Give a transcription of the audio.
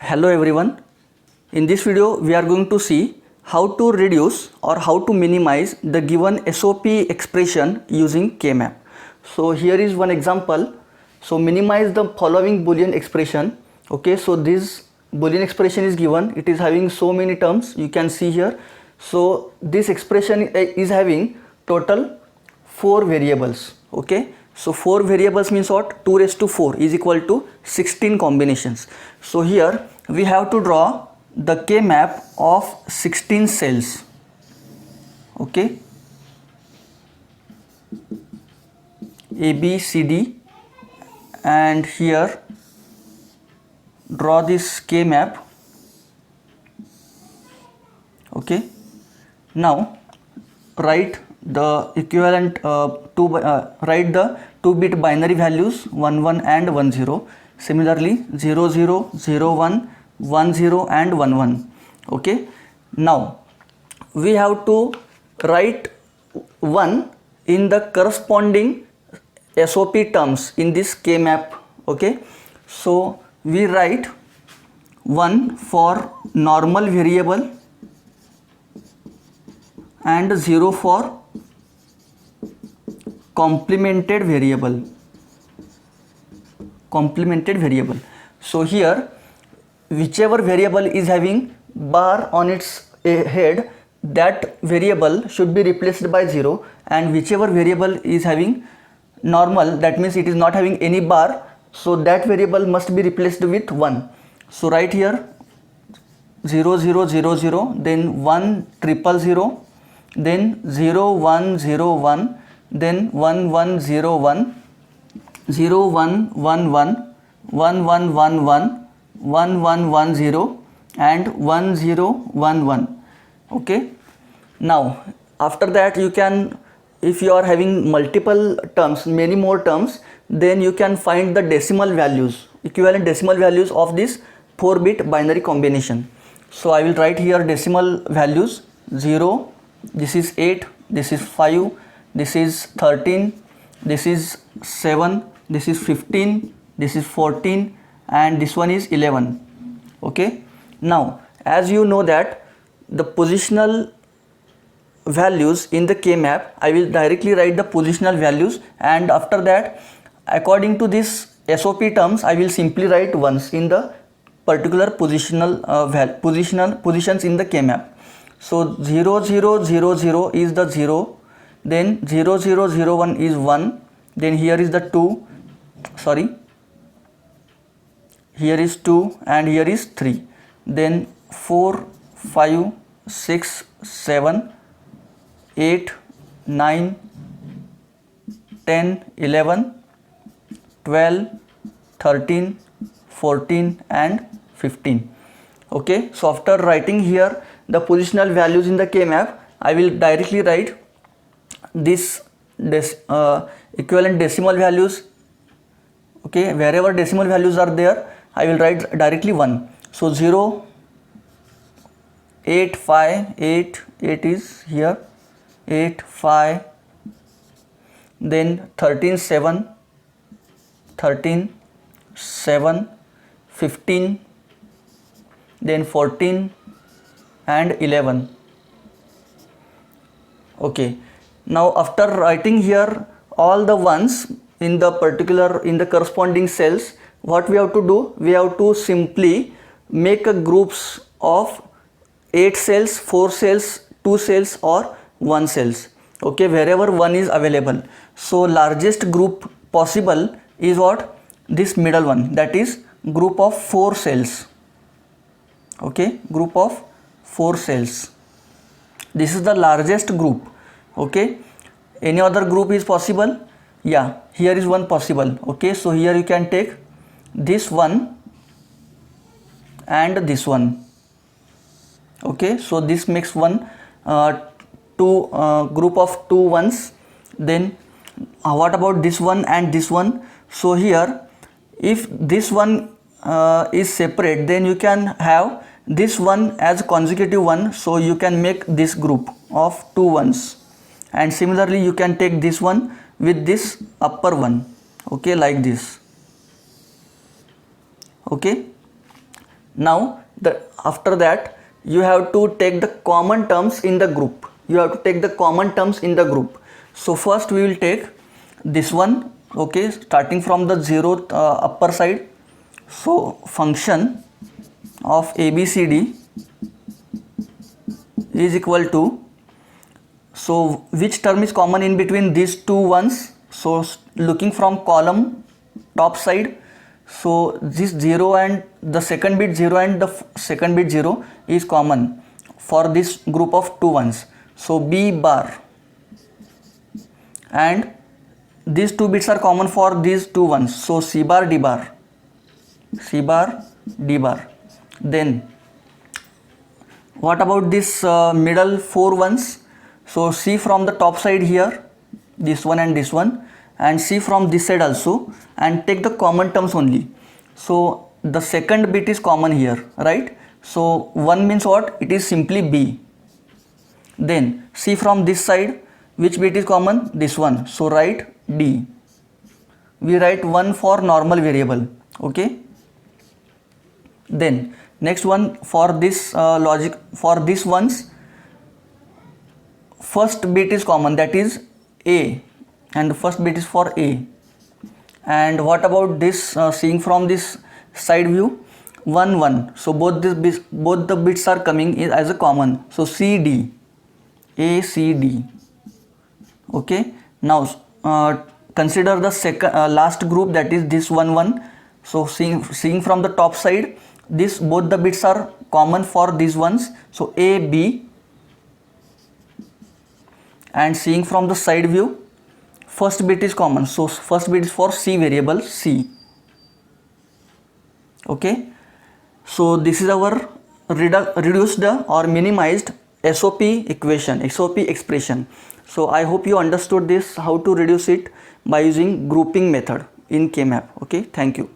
Hello everyone. In this video we are going to see how to reduce or how to minimize the given SOP expression using K-map. So here is one example. So minimize the following boolean expression. Okay, so this boolean expression is given. It is having so many terms, you can see here. So this expression is having total 4 variables. Okay, so 4 variables means what? 2 raised to 4 is equal to 16 combinations. So here we have to draw the K-map of 16 cells. Okay, A, B, C, D, and here draw this K-map. Okay, now write the equivalent write the 2-bit binary values 11 and 10. Similarly 00, 01, 10 and 11. Okay, now we have to write 1 in the corresponding SOP terms in this K-map. Okay, so we write 1 for normal variable and 0 for complemented variable. So here whichever variable is having bar on its head, that variable should be replaced by 0, and whichever variable is having normal, that means it is not having any bar, so that variable must be replaced with 1. So right here 0 0 0 0, then 1 0 0, then 0 1 0 1, then 1 1 0 1, 0 1 1 1, 1 1 1 1, 1 1 1 0, and 1 0 1 1. Okay, now after that you can, if you are having multiple terms, many more terms, then you can find the decimal values, equivalent decimal values of this 4-bit binary combination. So I will write here decimal values. 0, this is 8, this is 5, this is 13, this is 7, this is 15, this is 14, and this one is 11. Okay, now as you know that the positional values in the K-map, I will directly write the positional values, and after that according to this SOP terms I will simply write ones in the particular positional positions in the K-map. So 0 0 0 0 is the 0, then 0 0 0 1 is 1, then here is the 2, sorry, here is 2 and here is 3, then 4 5 6 7 8 9 10 11 12 13 14 and 15. Okay, so after writing here the positional values in the K-map, I will directly write this equivalent decimal values. Okay, wherever decimal values are there I will write directly 1. So 0 8 5 8 is here, 8 5, then 13 7, 13 7, 15, then 14 and 11. Okay, now after writing here all the ones in the corresponding cells, what we have to do, we have to simply make a groups of 8 cells, 4 cells, 2 cells or 1 cells. Okay, wherever 1 is available. So largest group possible is what? This middle one, that is group of 4 cells. Okay, group of 4 cells, this is the largest group. Okay, any other group is possible? Yeah, here is one possible. Okay, so here you can take this one and this one. Okay, so this makes one group of 2 ones. Then what about this one and this one? So here if this one is separate, then you can have this one as consecutive one, so you can make this group of 2 ones, and similarly you can take this one with this upper one. Okay, like this. Okay, Now after that you have to take the common terms in the group. So first we will take this one, okay, starting from the zeroth upper side. So function of ABCD is equal to, so which term is common in between these two ones? So looking from column top side, so this 0 and the second bit 0 and the second bit 0 is common for this group of two ones. So B bar, and these two bits are common for these two ones. So C bar D bar. Then what about this middle four ones? So C from the top side here, this one and this one, and C from this side also, and take the common terms only. So the second bit is common here, right? So 1 means what? It is simply B. Then C from this side, which bit is common? This one. So write D. We write 1 for normal variable, okay? Then next one, for this logic, for this ones, first bit is common, that is A, and the first bit is for A. And what about this, seeing from this side view, 1 1, so both the bits are coming as a common. So CD, A C D, okay. Now consider the second last group, that is this 1 1. So seeing from the top side, this both the bits are common for these ones. So A B, and seeing from the side view, first bit is common, so first bit is for C variable C, okay. So this is our reduced or minimized SOP expression. So I hope you understood this, how to reduce it by using grouping method in K-map. Okay, thank you.